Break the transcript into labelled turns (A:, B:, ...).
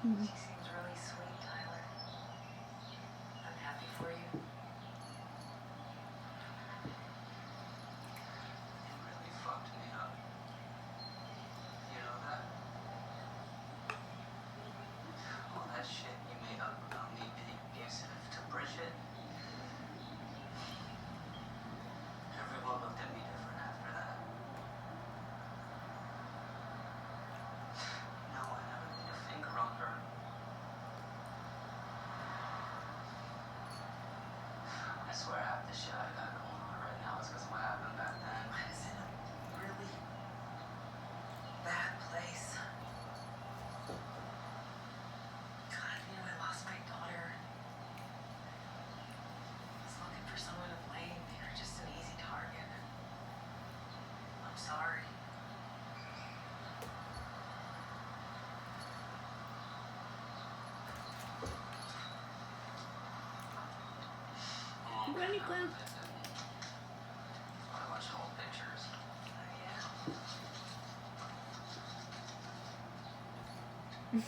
A: Mhm.
B: She seems really sweet, Tyler. I'm happy for you.
C: You really fucked me up. You know that? All that shit you made up about me being abusive to Bridget. Everyone looked at me different after that. No one ever laid a finger on her. I swear half the shit I got going on right now is because of what happened back then.
B: I was in a really bad place. God, I lost my daughter. I was looking for someone to blame. They were just an easy target. I'm sorry.
C: Oh,
A: Bunny
C: man,
A: Clown.
C: I watched old pictures.
B: Oh, yeah.